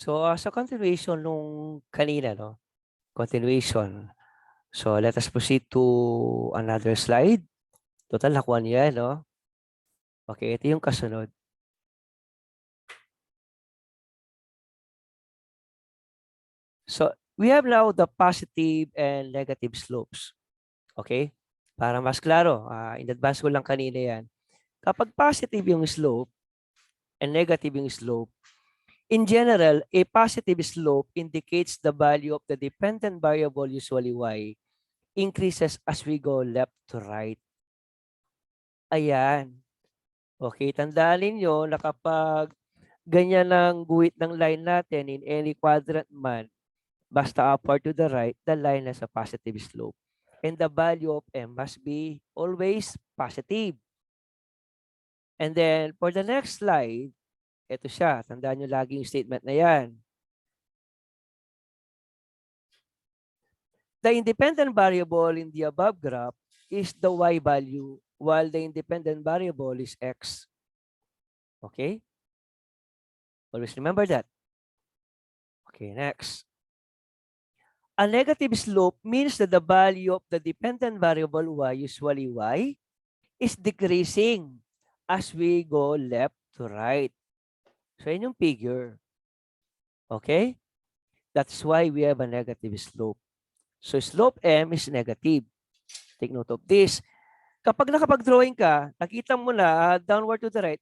So, sa continuation nung kanina, no? Continuation. So, let us proceed to another slide. Total, nakuha niya, no? Okay, ito yung kasunod. So, we have now the positive and negative slopes. Okay? Para mas klaro, in advance ko lang kanina yan. Kapag positive yung slope and negative yung slope, in general, a positive slope indicates the value of the dependent variable, usually y, increases as we go left to right. Ayan. Okay, tandaan ninyo na kapag ganyan ang guhit ng line natin in any quadrant man, basta upward to the right, the line has a positive slope. And the value of m must be always positive. And then, for the next slide, ito siya. Tandaan nyo lagi yung statement na yan. The independent variable in the above graph is the y value, while the independent variable is x. Okay? Always remember that. Okay, next. A negative slope means that the value of the dependent variable y, usually y, is decreasing as we go left to right. So, yun yung figure. Okay? That's why we have a negative slope. So, slope m is negative. Take note of this. Kapag nakapag-drawing ka, nakita mo na downward to the right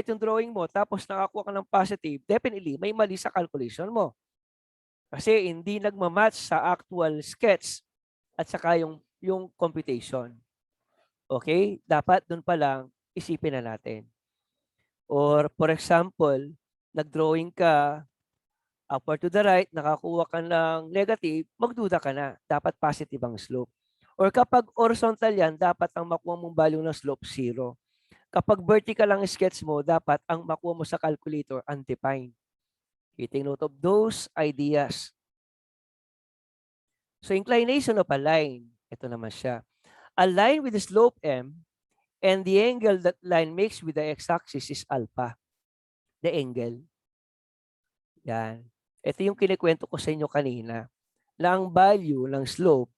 yung drawing mo, tapos nakakuha ka ng positive, definitely may mali sa calculation mo. Kasi hindi nagmamatch sa actual sketch at saka yung computation. Okay? Dapat dun pa lang isipin na natin. Or for example, nag-drawing ka, upward to the right, nakakuha ka ng negative, magduda ka na. Dapat positive ang slope. Or kapag horizontal yan, dapat ang makuha mong value ng slope 0. Kapag vertical ang sketch mo, dapat ang makuha mo sa calculator undefined. Take note of those ideas. So inclination of a line, ito naman siya. A line with the slope m and the angle that line makes with the x-axis is alpha. The angle. Yan. Ito yung kinikwento ko sa inyo kanina. Na ang value ng slope,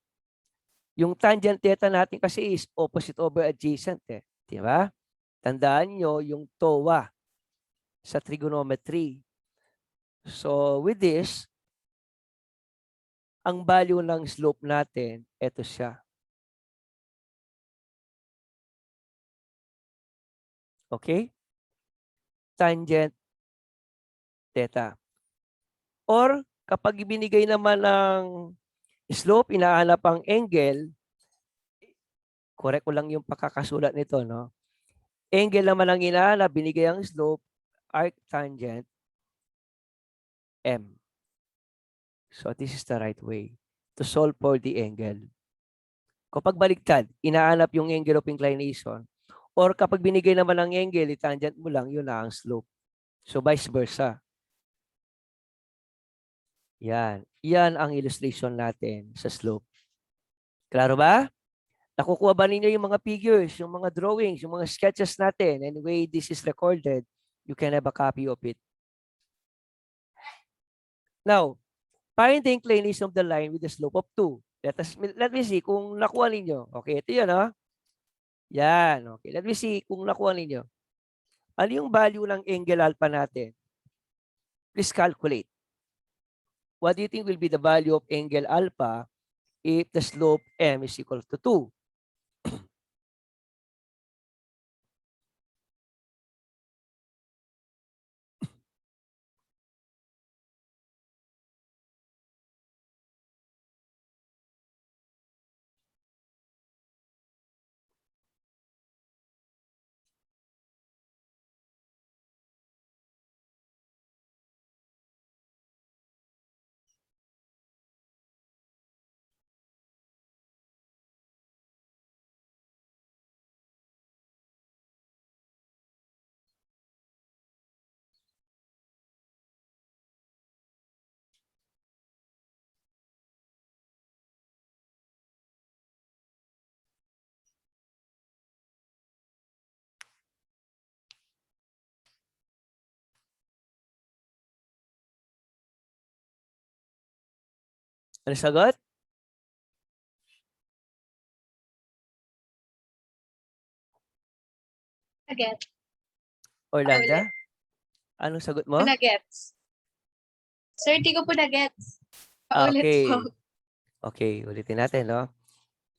yung tangent theta natin kasi is opposite over adjacent eh. Di ba? Tandaan nyo yung TOA sa trigonometry. So with this, ang value ng slope natin, ito siya. Okay? Tangent theta. Or kapag ibinigay naman ng slope, inahanap ang angle, correct ko lang yung pagkakasulat nito, no? Angle naman ang inahanap, binigay ang slope, arc tangent, m. So this is the right way to solve for the angle. Kapag baliktad, inahanap yung angle of inclination, or kapag binigay naman ang angle, tangent mo lang, yun na ang slope. So vice versa. Yan. Yan ang illustration natin sa slope. Klaro ba? Nakukuha ba ninyo yung mga figures, yung mga drawings, yung mga sketches natin? Anyway, this is recorded. You can have a copy of it. Now, find the inclination of the line with the slope of 2. Let me see kung nakuha ninyo. Okay, ito yun, ha? Yan. Okay, let me see kung nakuha ninyo. Ano yung value ng angle alpha natin? Please calculate. What do you think will be the value of angle alpha if the slope m is equal to 2? Ano sagot? Nag-get. Orlando? Anong sagot mo? Nag-gets. Sir, di ko po nag-gets. Paulit po. Okay. Okay, ulitin natin, no?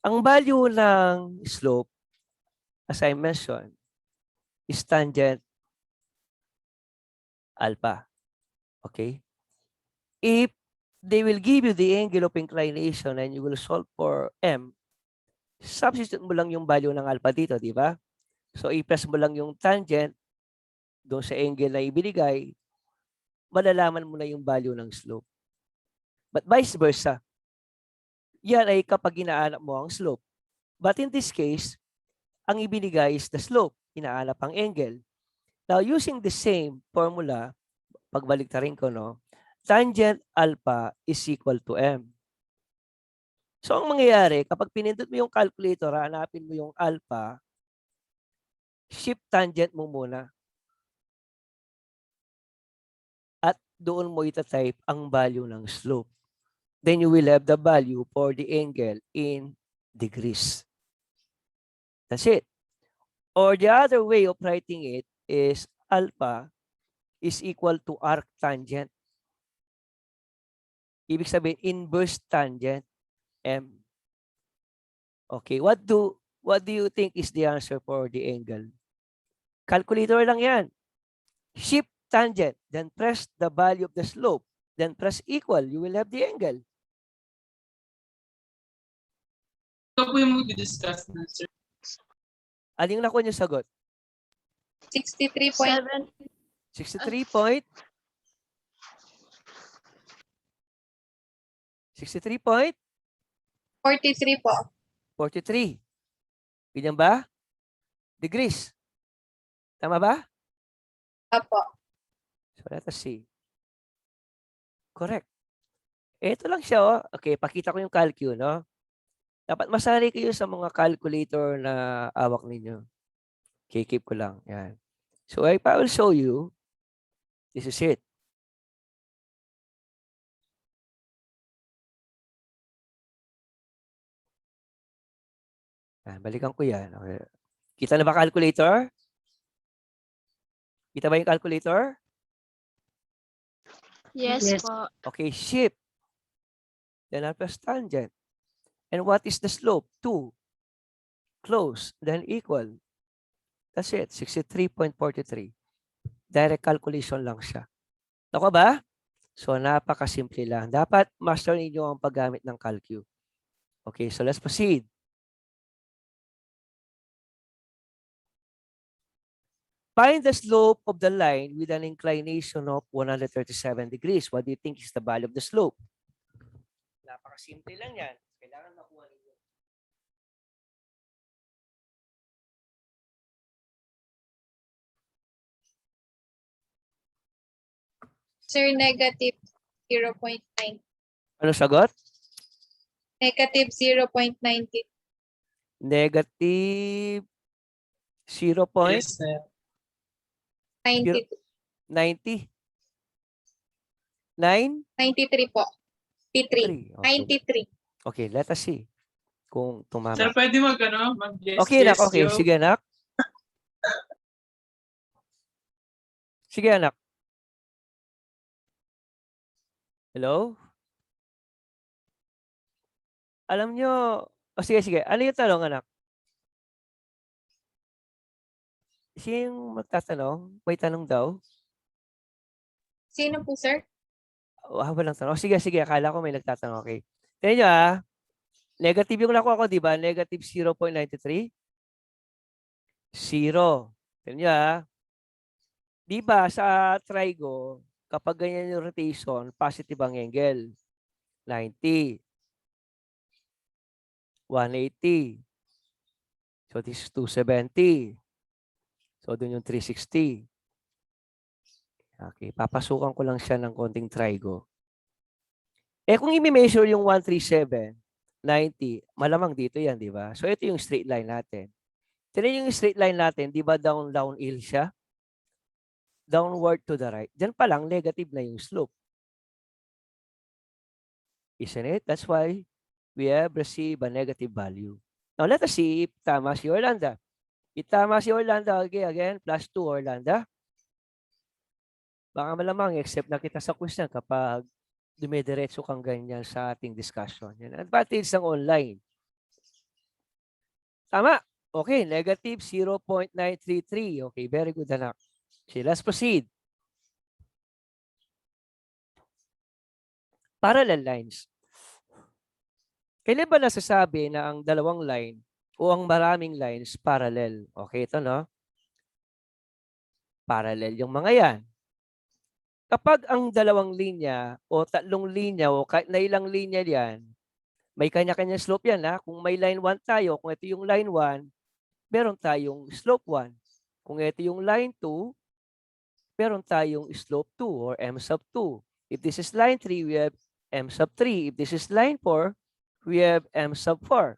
Ang value ng slope, as I mentioned, is tangent alpha. Okay? If they will give you the angle of inclination and you will solve for m, substitute mo lang yung value ng alpha dito, di ba? So, i-press mo lang yung tangent doon sa angle na ibinigay, malalaman mo na yung value ng slope. But vice versa, yan ay kapag inaanak mo ang slope. But in this case, ang ibinigay is the slope, inaanak ang angle. Now, using the same formula, pagbaliktarin ko, no? Tangent alpha is equal to m. So, ang mangyayari, kapag pinindot mo yung calculator, hanapin mo yung alpha, shift tangent mo muna. At doon mo itatype ang value ng slope. Then you will have the value for the angle in degrees. That's it. Or the other way of writing it is alpha is equal to arc tangent. Ibig sabihin, inverse tangent m. Okay, what do you think is the answer for the angle? Calculator lang yan. Shift tangent, then press the value of the slope, then press equal, you will have the angle. Ito po yung mag-discuss na, sir. Ano yung nakuha niyo sagot? 63.7. 63 point? 63 point? 43 po. 43. Ganyan ba? Degrees. Tama ba? Apo. So let us see. Correct. Ito lang siya, oh. Okay, pakita ko yung calcu, no? Dapat masari kayo sa mga calculator na awak ninyo. Okay, keep ko lang. Yan. So I will show you. This is it. Yan, balikan ko yan. Okay. Kita na ba calculator? Kita ba yung calculator? Yes po. Okay, shift. Then I'll press tangent. And what is the slope? 2. Close. Then equal. That's it. 63.43. Direct calculation lang siya. Nakuha ba? So, napakasimple lang. Dapat master ninyo ang paggamit ng calcu. Okay, so let's proceed. Find the slope of the line with an inclination of 137 degrees. What do you think is the value of the slope? Napakasimple lang yan. Kailangan makuha ninyo. Sir, negative 0.9. Ano sagot? Negative 0.90. Negative 0.90. Yes, sir. 92. 90. 9? 93 po. 3. 93. Okay. 93. Okay, let us see kung tumama. Sir, pwede mag-guess. Okay, anak. Okay, sige, anak. Sige, anak. Hello? Alam nyo, sige. Ano yung tanong, anak? Sino yung magtatanong? May tanong daw? Sino po, sir? Walang tanong. Sige. Akala ko may nagtatanong. Okay. Tignan nyo, negative yung nakuha ko, di ba? Negative 0.93. 0. Tignan nyo, di ba sa trigo, kapag ganyan yung rotation, positive ang angle. 90. 180. So, this is 270. So, dun yung 360. Okay, papasukan ko lang siya ng konting trigo. Kung i-measure yung 137, 90, malamang dito yan, di ba? So, ito yung straight line natin. Tignan yung straight line natin, di ba downhill siya? Downward to the right. Diyan pa lang, negative na yung slope. Isn't it? That's why we have received a negative value. Now, let us see if tama si Orlando. If tama si Orlando, again, plus 2 Orlando. Baka malamang except na kita sa question kapag dumidiretso kang ganyan sa ating discussion. Yan. Advantage ng online. Tama. Okay, negative 0.933. Okay, very good anak. Okay, let's proceed. Parallel lines. Kailan ba nasasabi na ang dalawang line o ang maraming lines parallel? Okay, ito no? Parallel yung mga yan. Kapag ang dalawang linya o tatlong linya o kahit na ilang linya yan, may kanya-kanya slope yan ha. Kung may line 1 tayo, kung ito yung line 1, meron tayong slope 1. Kung ito yung line 2, meron tayong slope 2 or m sub 2. If this is line 3, we have m sub 3. If this is line 4, we have m sub 4.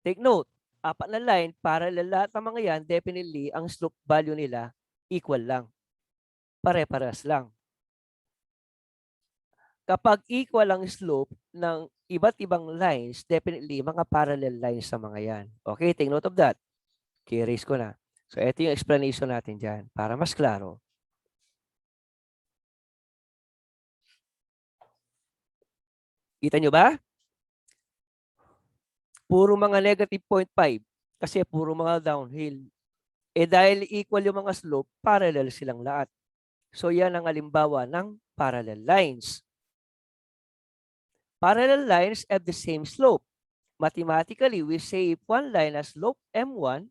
Take note, apat na line, parallel lahat ng mga yan, definitely, ang slope value nila equal lang. Pare-paras lang. Kapag equal ang slope ng iba't ibang lines, definitely, mga parallel lines sa mga yan. Okay, take note of that. Okay, erase ko na. So, ito yung explanation natin dyan para mas klaro. Kita nyo ba? Puro mga negative 0.5 kasi puro mga downhill. Eh dahil equal yung mga slope, parallel silang lahat. So, yan ang halimbawa ng parallel lines. Parallel lines have the same slope. Mathematically, we say if one line has slope m1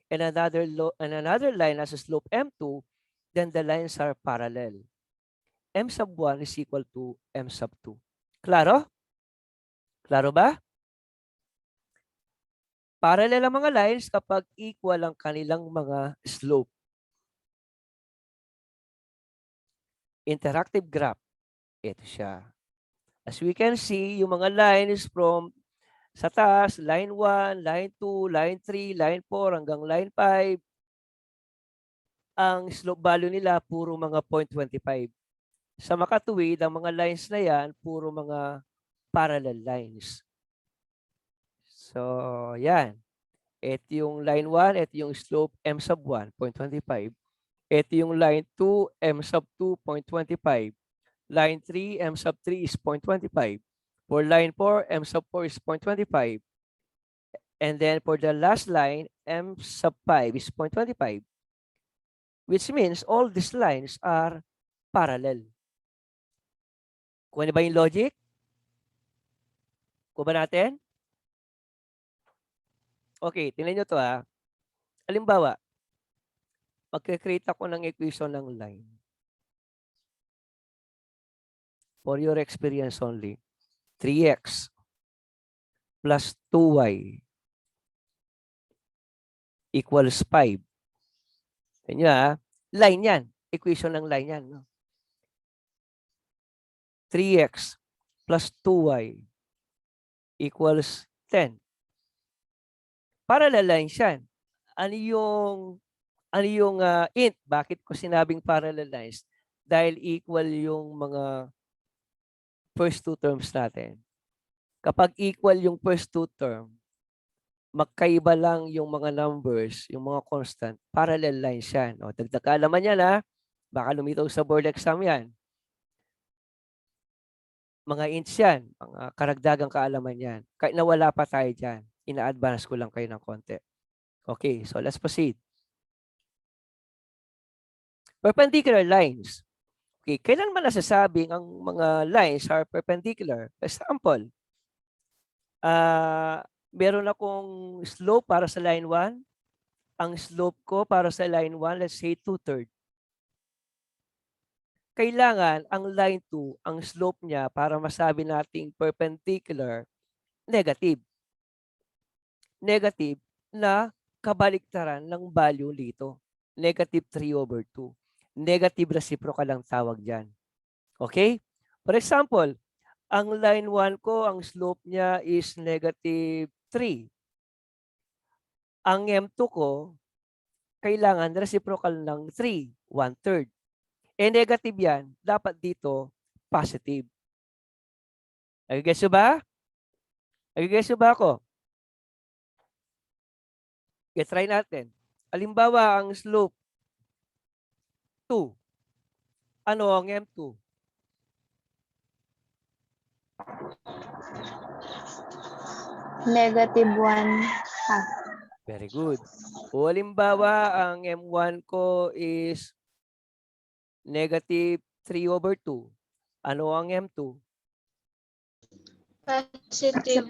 and another line has a slope m2, then the lines are parallel. M sub 1 is equal to M sub 2. Klaro? Klaro ba? Parallel ang mga lines kapag equal ang kanilang mga slope. Interactive graph. Ito siya. As we can see, yung mga lines from sa taas, line 1, line 2, line 3, line 4, hanggang line 5, ang slope value nila puro mga 0.25. Sa makatuwid, ang mga lines na yan, puro mga parallel lines. So, yan. Ito yung line 1, ito yung slope m sub 1, 0.25. Ito yung line 2, m sub 2, 0.25. Line 3, m sub 3 is 0.25. For line 4, m sub 4 is 0.25. And then for the last line, m sub 5 is 0.25. Which means all these lines are parallel. Kung ano ba yung logic? Kuha ba natin? Okay, tingnan nyo to ha. Halimbawa, magkakreate ako ng equation ng line. For your experience only, 3x plus 2y equals 5. Tingnan nyo ha. Line yan. Equation ng line yan. No? 3x plus 2y equals 10. Parallel lines yan. Ano yung int? Bakit ko sinabing parallel lines? Dahil equal yung mga first two terms natin. Kapag equal yung first two term, magkaiba lang yung mga numbers, yung mga constant, parallel lines yan. O, dagdag kaalaman yan ha. Baka lumitaw sa board exam yan. Mga ints yan, mga karagdagang kaalaman yan. Kahit nawala pa tayo dyan, ina-advance ko lang kayo ng konti. Okay, so let's proceed. Perpendicular lines. Okay, kailan man nasasabing ang mga lines are perpendicular? For example, meron akong slope para sa line 1. Ang slope ko para sa line 1, let's say 2/3. Kailangan ang line 2, ang slope niya para masabi nating perpendicular, negative. Negative na kabaliktaran ng value dito. Negative 3/2. Negative reciprocal ang tawag dyan. Okay? For example, ang line 1 ko, ang slope niya is negative 3. Ang M2 ko, kailangan reciprocal ng 3, 1/3. Eh negative yan, dapat dito positive. Nag-guess nyo ba? Nag-guess nyo ba ako? Okay, try natin. Halimbawa, ang slope 2. Ano ang M2? -1/2. Very good. O halimbawa, ang M1 ko is -3/2. Ano ang M2? Positive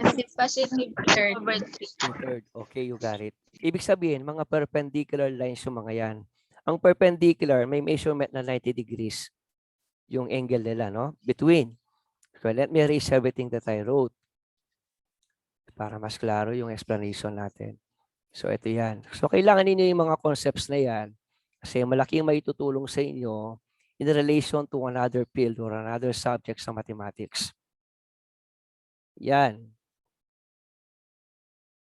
third over 3. 2/3. Okay, you got it. Ibig sabihin, mga perpendicular lines yung mga yan. Ang perpendicular, may measurement na 90 degrees yung angle nila, no? Between. So let me erase everything that I wrote para mas klaro yung explanation natin. So ito yan. So kailangan ninyo yung mga concepts na yan kasi malaking maitutulong sa inyo in relation to another field or another subject sa mathematics. Yan.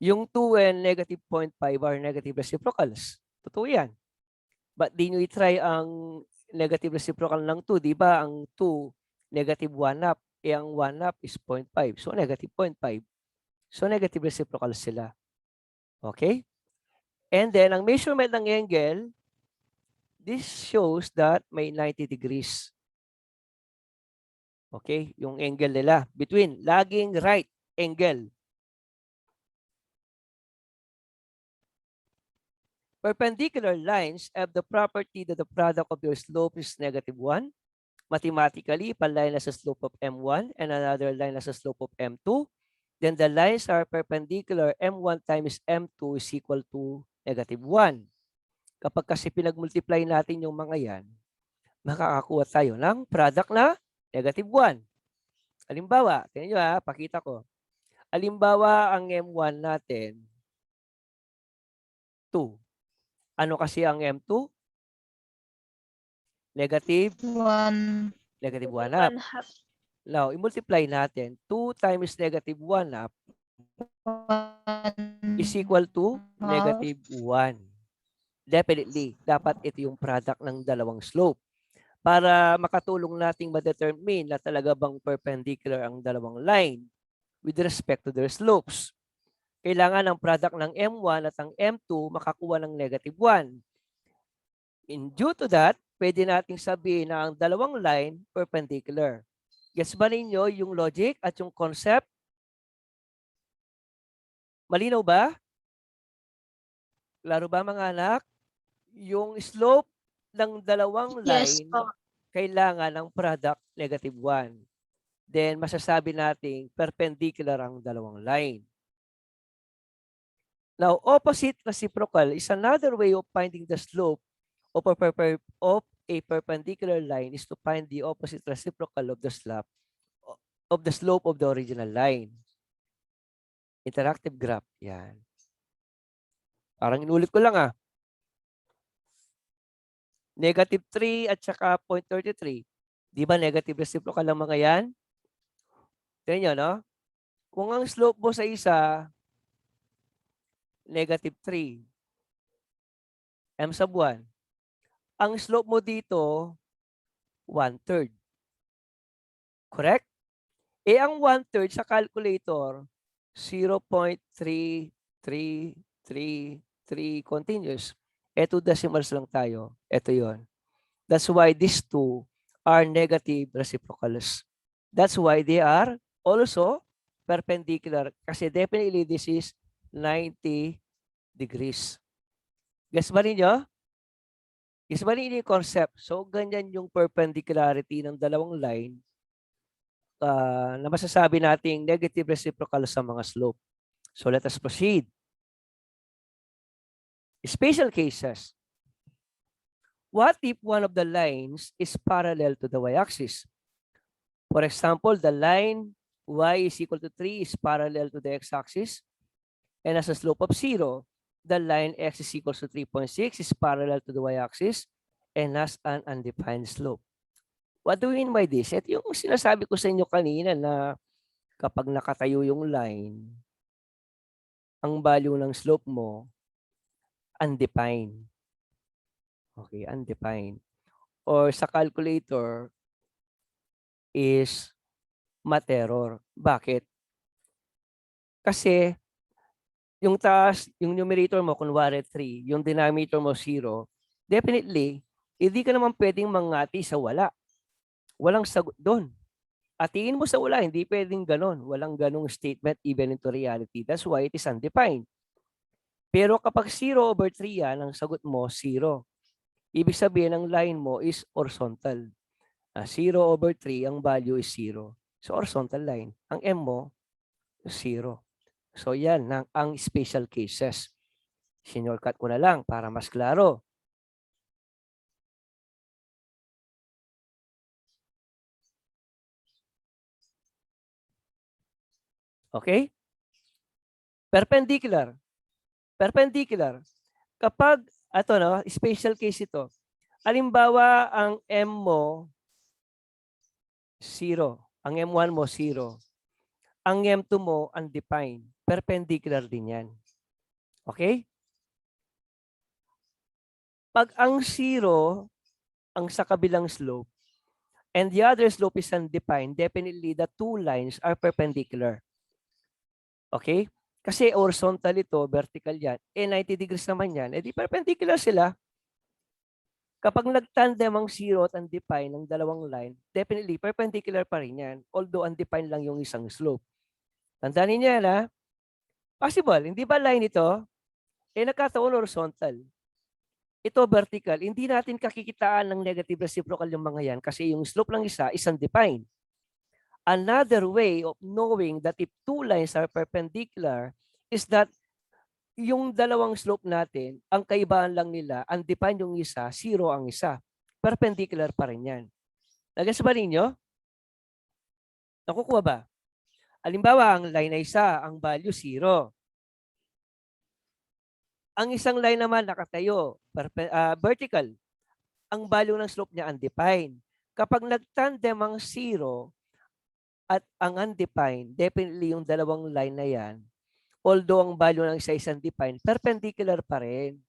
Yung 2 and -0.5 are negative reciprocals. Totoo yan. But di nyo i-try ang negative reciprocal ng 2. Di ba ang 2, -1/2. Ang 1/2 is 0.5. So negative 0.5. So negative reciprocal sila. Okay? And then, ang measurement ng angle, this shows that may 90 degrees. Okay? Yung angle nila. Between laging right angle. Perpendicular lines have the property that the product of their slope is -1. Mathematically, if a line has a slope of M1 and another line has a slope of M2, then the lines are perpendicular. M1 times M2 is equal to -1. Kapag kasi pinag-multiply natin yung mga yan, makakakuha tayo ng product na -1. Halimbawa, tingnan nyo pakita ko. Halimbawa, ang M1 natin, 2. Ano kasi ang M2? Negative 1. -1/2. Now, i-multiply natin. 2 times -1/2 is equal to -1. Definitely, dapat ito yung product ng dalawang slope. Para makatulong nating ma-determine na talaga bang perpendicular ang dalawang line with respect to their slopes. Kailangan ang product ng M1 at ang M2 makakuha ng -1. In due to that, pwede nating sabihin na ang dalawang line perpendicular. Gets ba ninyo yung logic at yung concept? Malinaw ba? Klaro ba mga anak? Yung slope ng dalawang Yes line, po. kailangan ng product -1. Then masasabi nating perpendicular ang dalawang line. Now, opposite reciprocal is another way of finding the slope of a perpendicular line is to find the opposite reciprocal of the slope of the original line. Interactive graph. Yan. Parang inulit ko lang -3 at saka 0.33. Di ba negative reciprocal ang mga yan? Tignan nyo, no? Kung ang slope mo sa isa, -3, m/1. Ang slope mo dito, 1/3. Correct? Ang 1/3 sa calculator, 0.3333 continuous. Ito decimals lang tayo. Ito yon. That's why these two are negative reciprocals. That's why they are also perpendicular. Kasi definitely this is 90 degrees. Guess ba ninyo? Guess ba ninyo yung concept? So, ganyan yung perpendicularity ng dalawang line na masasabi nating negative reciprocal sa mga slope. So, let us proceed. Special cases. What if one of the lines is parallel to the y-axis? For example, the line y is equal to 3 is parallel to the x-axis and has a slope of 0. The line x is equal to 3.6 is parallel to the y-axis and has an undefined slope. What do we mean by this? Ito yung sinasabi ko sa inyo kanina na kapag nakatayo yung line, ang value ng slope mo, undefined. Okay, undefined. Or sa calculator is math error. Bakit? Kasi yung taas, yung numerator mo, kunwari 3, yung denominator mo 0, definitely, hindi ka naman pwedeng mangati sa wala. Walang sagot doon. Atiin mo sa wala, hindi pwedeng ganon. Walang ganong statement even into reality. That's why it is undefined. Pero kapag 0/3 yan, ang sagot mo, 0. Ibig sabihin, ang line mo is horizontal. 0/3, ang value is 0. So, horizontal line. Ang M mo, 0. So, yan ang special cases. Sinurkat ko na lang para mas klaro. Okay? Perpendicular. Perpendicular. Kapag, special case ito. Halimbawa, ang M mo, 0. Ang M1 mo, 0. Ang M2 mo, undefined. Perpendicular din yan. Okay? Pag ang 0, ang sa kabilang slope, and the other slope is undefined, definitely the two lines are perpendicular. Okay? Kasi horizontal ito, vertical yan. 90 degrees naman yan. Di perpendicular sila. Kapag nagtandem ang 0 at undefined ng dalawang line, definitely perpendicular pa rin yan. Although undefined lang yung isang slope. Tandaan niyo yan, ha? Possible. Hindi ba line ito? Nagkataon horizontal. Ito vertical. Hindi natin kakikitaan ng negative reciprocal yung mga yan kasi yung slope ng isa is undefined. Another way of knowing that if two lines are perpendicular is that yung dalawang slope natin, ang kaibahan lang nila, undefined yung isa, 0 ang isa. Perpendicular pa rin yan. Nagets ba ninyo? Nakukuha ba? Halimbawa, ang line na isa, ang value 0. Ang isang line naman nakatayo, vertical. Ang value ng slope niya undefined. Kapag nagtandem ang 0 at ang undefined, definitely yung dalawang line na yan, although ang value ng isa is undefined, perpendicular pa rin.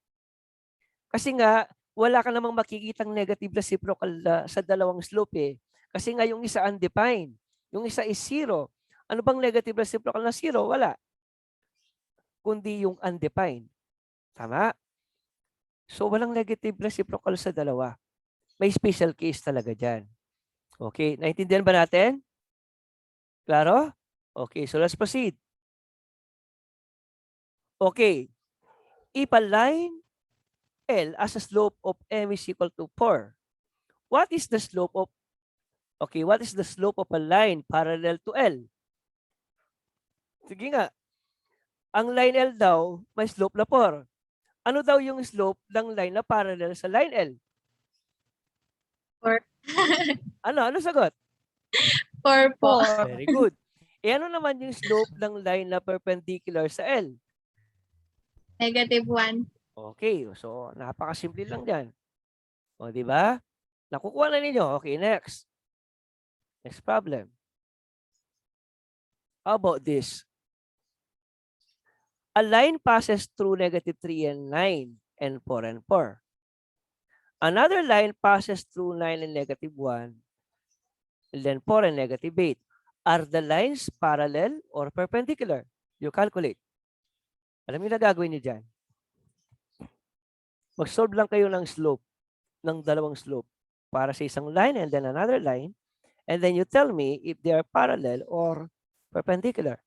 Kasi nga, wala ka namang makikitang negative reciprocal sa dalawang slope eh. Kasi nga yung isa undefined, yung isa is 0. Ano bang negative reciprocal na 0? Wala. Kundi yung undefined. Tama? So, walang negative reciprocal sa dalawa. May special case talaga dyan. Okay, naintindihan ba natin? Klaro? Okay, so let's proceed. Okay, if a line L as a slope of M is equal to 4, what is the slope of, what is the slope of a line parallel to L? Sige nga, ang line L daw, may slope na 4. Ano daw yung slope ng line na parallel sa line L? 4. Ano sagot? 4 po. Very good. Ano naman yung slope ng line na perpendicular sa L? -1. Okay, so napakasimple lang yan. O, di ba? Nakukuha na ninyo. Okay, next. Next problem. How about this? A line passes through -3 and 9 and 4 and 4. Another line passes through 9 and -1 and then 4 and -8. Are the lines parallel or perpendicular? You calculate. Alam niyo na gagawin niyo dyan. Mag-solve lang kayo ng slope, ng dalawang slope para sa isang line and then another line. And then you tell me if they are parallel or perpendicular.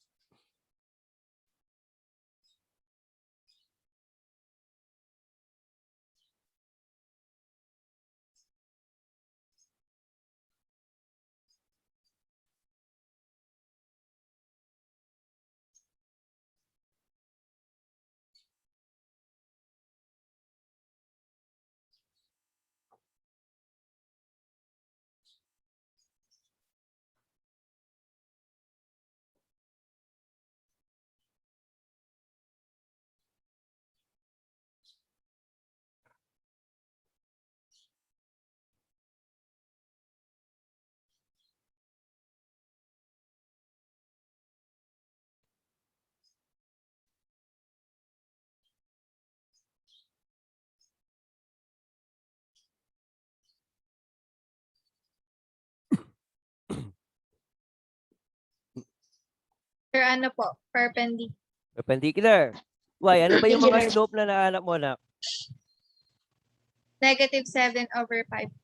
Sir, ano po? Perpendicular. Perpendicular. Why? Ano ba yung mga Angular. slope na nahanap mo na? -7/5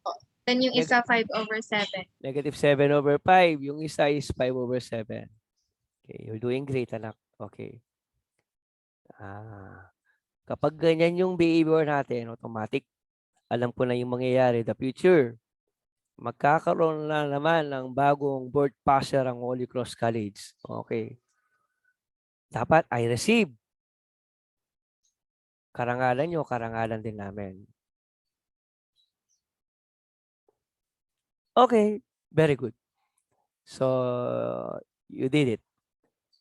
po. Then yung isa 5/7. -7/5. Yung isa is 5/7. Okay, you're doing great, anak. Okay. Kapag ganyan yung behavior natin, automatic, alam ko na yung mangyayari, the future. Magkakaroon na naman ng bagong board passer ang Holy Cross College. Okay. Dapat I receive. Karangalan nyo, karangalan din namin. Okay, very good. So, you did it.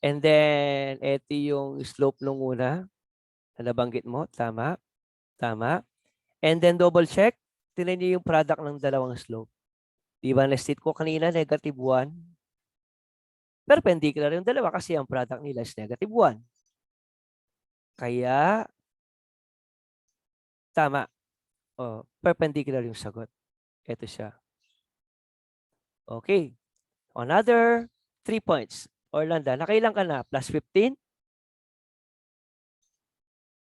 And then, ito yung slope nung una na nabanggit mo. Tama. Tama. And then, double check. Tingnan niyo yung product ng dalawang slope. Di ba na-state ko kanina, -1? Perpendicular yung dalawa kasi ang product nila is -1. Kaya, tama. Oh, perpendicular yung sagot. Ito siya. Okay. Another 3 points. Orlando, nakailan ka na? +15?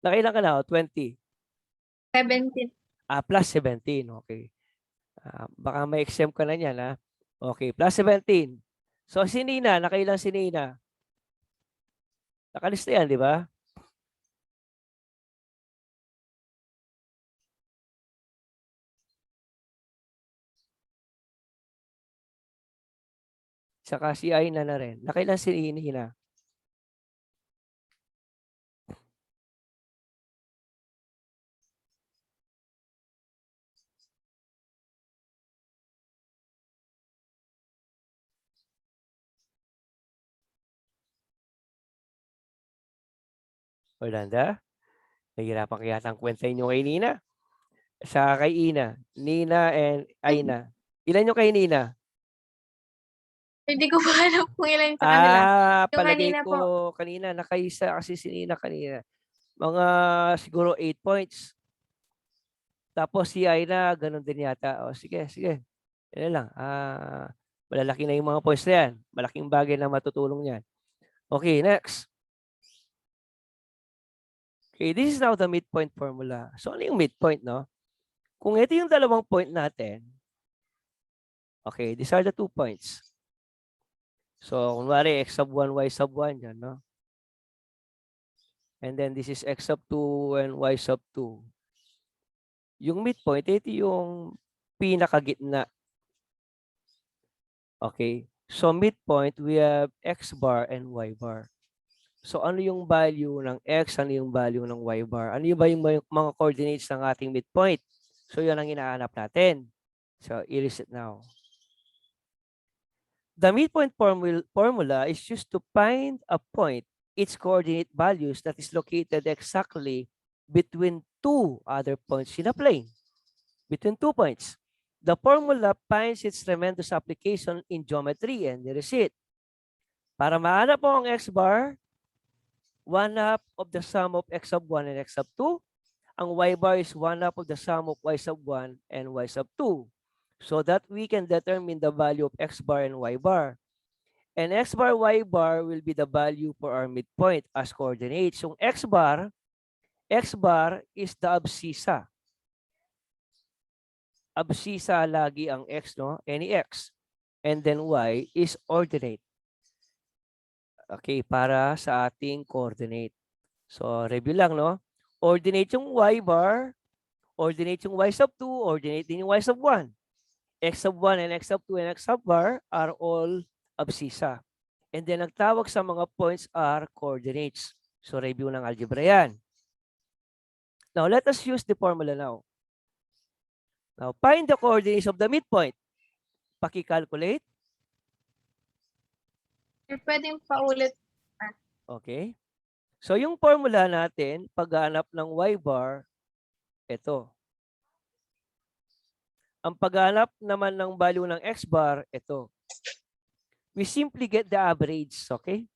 Nakailan ka na? 20? 17. +17. Okay. Baka may exempt ka na niyan, ha? Okay, +17. So, si Nina, nakailan si Nina? Nakalista yan, di ba? Saka si Aina na rin. Nakailan si Nina? Orlando? Nahihirapan kaya ang kwenta nyo kay Nina? Sa kay Ina. Nina and Aina. Ilan yung kay Nina? Hindi ko po alam kung ilan sa kanila. Yung Palagay kanina ko po. kanina, nakaisa kasi si Nina kanina. Mga siguro 8 points. Tapos si Aina, ganun din yata. O sige, sige. Yan lang. Malalaki na yung mga points na yan. Malaking bagay na matutulong yan. Okay, next. Okay, this is now the midpoint formula. So, ano yung midpoint, no? Kung ito yung dalawang point natin, okay, these are the 2 points. So, kunwari, x sub 1, y sub 1, yan, no? And then, this is x sub 2 and y sub 2. Yung midpoint, ito yung pinakagitna. Okay? So, midpoint, we have x bar and y bar. So, ano yung value ng x? Ano yung value ng y bar? Ano yung ba yung mga coordinates ng ating midpoint? So, yun ang hinahanap natin. So, erase it now. The midpoint formula is used to find a point, its coordinate values that is located exactly between two other points in a plane. Between 2 points. The formula finds its tremendous application in geometry, and there is it. Para mahanap po ang x bar, 1/2 of the sum of x sub 1 and x sub 2. Ang y bar is 1/2 of the sum of y sub 1 and y sub 2. So that we can determine the value of x bar and y bar. And x bar, y bar will be the value for our midpoint as coordinates. Yung x bar is the abscissa. Abscissa lagi ang x, no? Any x. And then y is ordinate. Okay, para sa ating coordinate. So, review lang, no? Ordinate yung y bar, ordinate yung y sub 2, ordinate din yung y sub 1. X sub 1 and x sub 2 and x sub bar are all abscissa. And then, nagtawag sa mga points are coordinates. So, review ng algebra yan. Now, let us use the formula now. Now, find the coordinates of the midpoint. Paki-calculate. Pwedeng paulit. Okay. So, yung formula natin, paghanap ng y bar, ito. Ang paghanap naman ng value ng x bar, ito. We simply get the average, okay?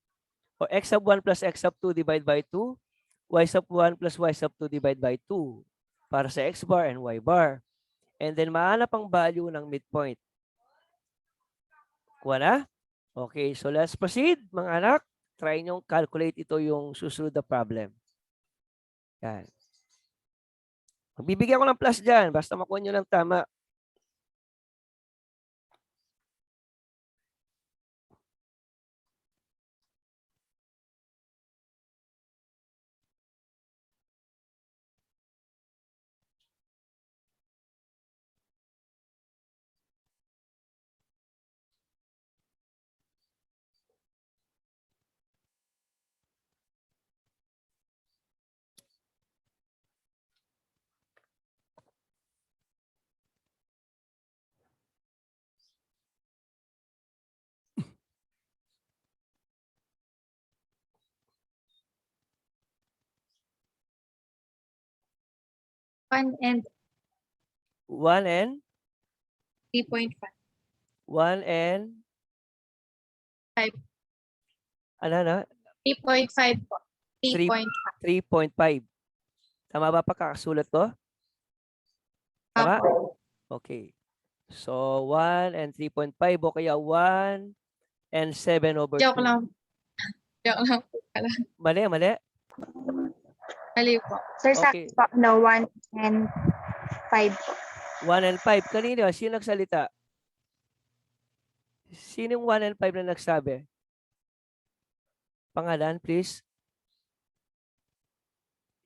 O x sub 1 plus x sub 2 divided by 2, y sub 1 plus y sub 2 divided by 2 para sa x bar and y bar. And then, mahanap ang value ng midpoint. Kuha na? Okay, so let's proceed, mga anak. try nyo calculate ito yung susunod na problem. Yan. Magbibigyan ko ng plus dyan. Basta makuha nyo ng tama. One and 1 and 3.5. 1 and 5. ano? 3.5 po. 3.5. 3.5. Tama ba pagkakasulat ko? Tama? Apo. Okay. So, 1 and 3.5 o kaya 1 and 7 over 2. Joke lang. Joke lang po pala. Mali, mali. Mali po. Sir, Okay. sakto po. No, 1 and 5 po. 1 and 5. Kanino? Sino nagsalita? Sinong 1 and 5 na nagsabi? Pangalan, please.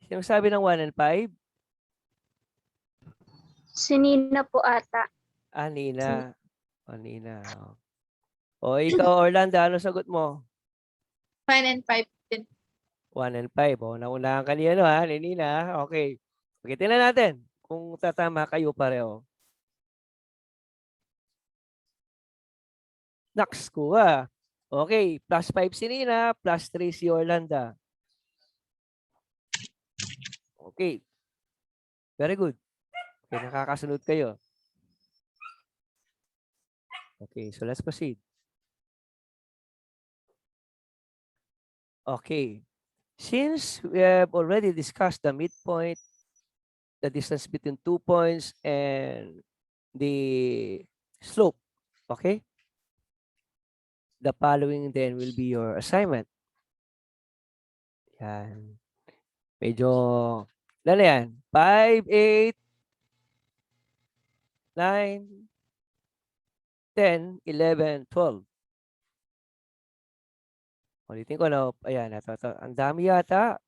Sino sabi ng 1 and 5? Si Nina po ata. Nina. Nina. O, ikaw, Orlando, ano sagot mo? 1 and 5 din. 1 and 5. O, naunahan ka niya, no, ha? Ni Nina. Okay. Okay, tingnan natin kung tatama kayo pareho. Naks ko, Okay, plus 5 si Nina, plus 3 si Orlando. Okay. Very good. Okay, nakakasunod kayo. Okay, so let's proceed. Okay. Since we have already discussed the midpoint, the distance between 2 points, and the slope, okay? The following then will be your assignment. Yan. Medyo, ano yan? 5, 8, 9, 10, 11, 12. Ulitin ko na, ayan, ito. Ang dami yata.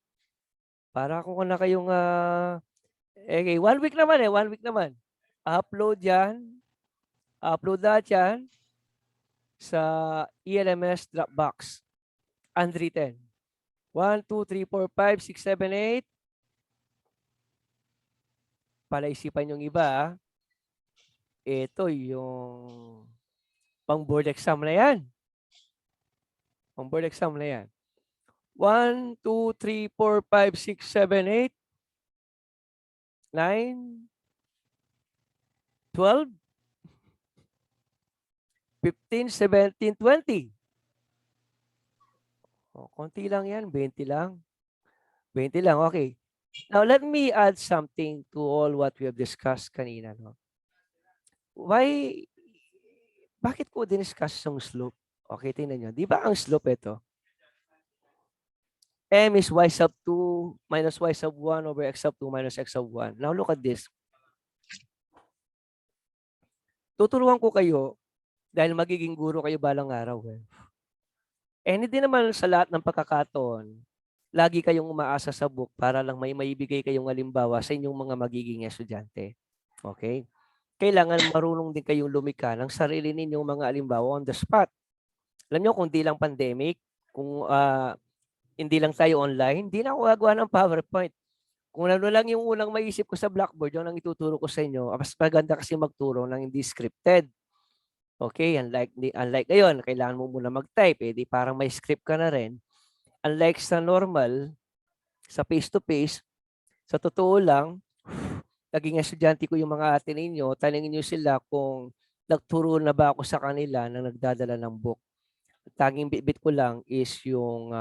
Para kung na kayong, okay, 1 week naman 1 week naman. Upload yan. Upload lahat yan sa ELMS Dropbox. Unwritten. 1, 2, 3, 4, 5, 6, 7, 8. Palaisipan yung iba. Ito yung pang board exam na yan. Pang board exam na yan. 1, 2, 3, 4, 5, 6, 7, 8, 9, 12, 15, 17, 20. O, konti lang yan. 20 lang. 20 lang. Okay. Now, let me add something to all what we have discussed kanina. No? Bakit ko diniscuss yung slope? Okay, tingnan nyo. Di ba ang slope ito? M is y sub 2 minus y sub 1 over x sub 2 minus x sub 1. Now, look at this. Tuturuan ko kayo dahil magiging guro kayo balang araw. Hindi naman sa lahat ng pagkakataon, lagi kayong umaasa sa book para lang may maibigay kayong halimbawa sa inyong mga magiging estudyante. Okay? Kailangan marunong din kayong lumikha ng sarili ninyong mga halimbawa on the spot. Alam nyo, kung di lang pandemic, kung hindi lang tayo online, hindi na ako gagawa ng PowerPoint. Kung ano lang yung unang maisip ko sa Blackboard, yung ang ituturo ko sa inyo, mas maganda kasi magturo ng hindi scripted. Okay, unlike ngayon, kailangan mo muna mag-type, di parang may script ka na rin. Unlike sa normal, sa face-to-face, sa totoo lang, naging estudyante ko yung mga ate ninyo, tanungin nyo sila kung nagturo na ba ako sa kanila na nagdadala ng book. Tanging bit ko lang is yung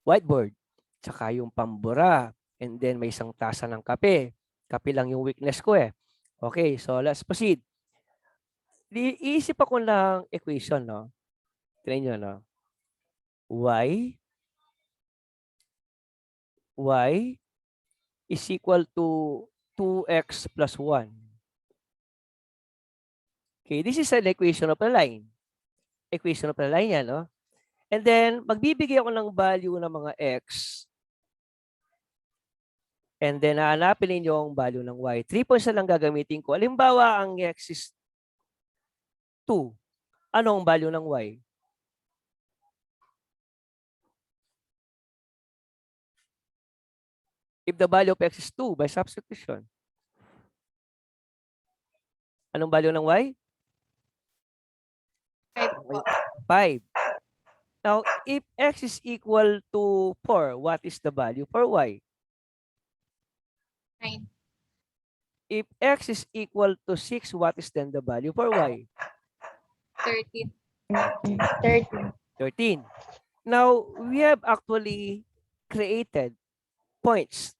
whiteboard, tsaka yung pambura, and then may isang tasa ng kape. Kape lang yung weakness ko Okay, so let's proceed. Iisip ako ng equation, no? Tignan nyo, no? y is equal to 2x plus 1. Okay, this is an equation of a line. Equation of a line yan, no? And then, magbibigay ako ng value ng mga x. And then, hahanapin ninyo ang value ng y. 3 points na lang gagamitin ko. Halimbawa, ang x is 2. Ano ang value ng y? If the value of x is 2 by substitution, anong value ng y? 5. Now, if x is equal to 4, what is the value for y? 9. If x is equal to 6, what is then the value for y? 13. 13. Now, we have actually created points,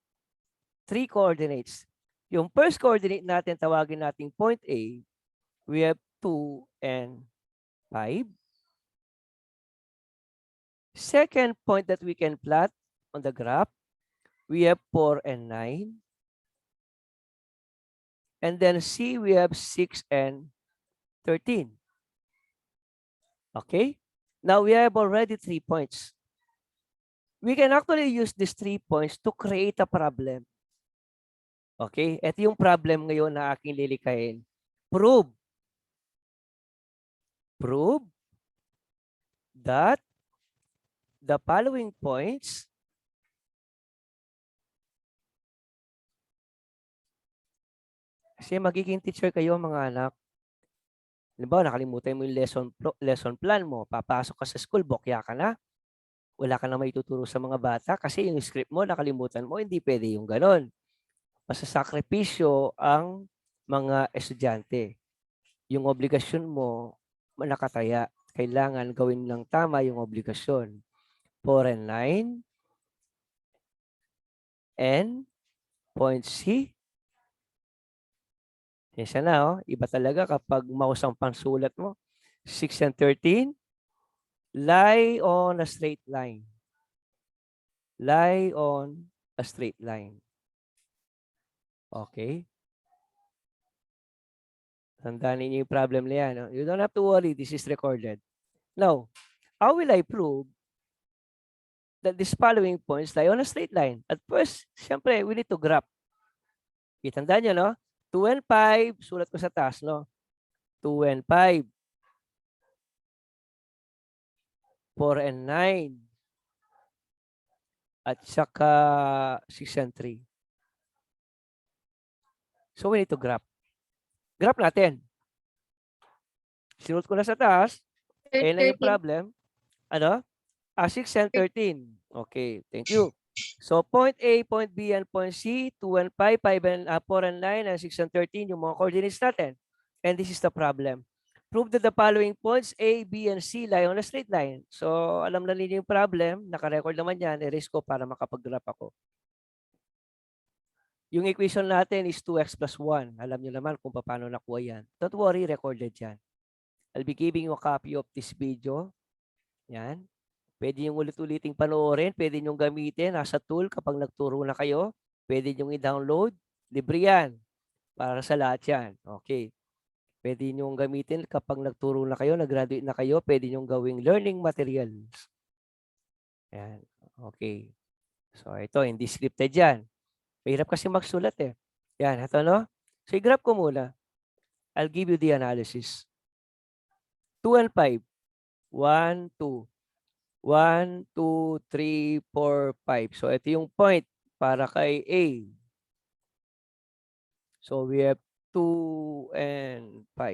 3 coordinates. Yung first coordinate natin, tawagin natin point A. We have 2 and 5. Second point that we can plot on the graph, we have 4 and 9. And then C, we have 6 and 13. Okay? Now, we have already 3 points. We can actually use these 3 points to create a problem. Okay? Ito yung problem ngayon na aking lilikayin. Prove that the following points kasi magiging teacher kayo mga anak. Halimbawa, nakalimutan mo yung lesson plan mo. Papasok ka sa school, bokya ka na. Wala ka na may tuturo sa mga bata kasi yung script mo, nakalimutan mo, hindi pwede yung ganon. Masasakripisyo ang mga estudyante. Yung obligasyon mo, nakataya. Kailangan gawin ng tama yung obligasyon. 4 and 9. And point C. Yan na, oh. Iba talaga kapag mouse ang pansulat mo. 6 and 13. Lie on a straight line. Lie on a straight line. Okay. Tandaan niyo yung problem na yan. You don't have to worry. This is recorded. Now, how will I prove that these following points lie on a straight line? At first, siyempre, we need to graph. Tandaan niyo, no? 2 and 5. Sulat ko sa taas, no? 2 and 5. 4 and 9. At saka 6 and 3. So, we need to graph. Graph natin. Sinulat ko na sa taas. Ayun na yung problem. Ano? 6 and 13. Okay, thank you. So, point A, point B, and point C, 2 and 5, 4 and 9, and 6 and 13, yung mga coordinates natin. And this is the problem. Prove that the following points, A, B, and C lie on a straight line. So, alam na ninyo yung problem. Naka-record naman yan. I-erase ko para makapag-graph ako. Yung equation natin is 2x plus 1. Alam nyo naman kung paano nakuha yan. Don't worry, recorded yan. I'll be giving you a copy of this video. Yan. Pwede nyo ulit-uliting panoorin. Pwede nyo gamitin. Nasa tool kapag nagturo na kayo. Pwede nyo i-download. Libre yan. Para sa lahat yan. Okay. Pwede nyo gamitin kapag nagturo na kayo, nag-graduate na kayo. Pwede nyo gawing learning materials. Yan. Okay. So, ito, hindi scripted yan. Mahirap kasi magsulat eh. Yan, ito no? So, i-graph ko muna. I'll give you the analysis. 2 and 5. 1, 2. 1, 2, 3, 4, 5. So, ito yung point para kay A. So, we have 2 and 5.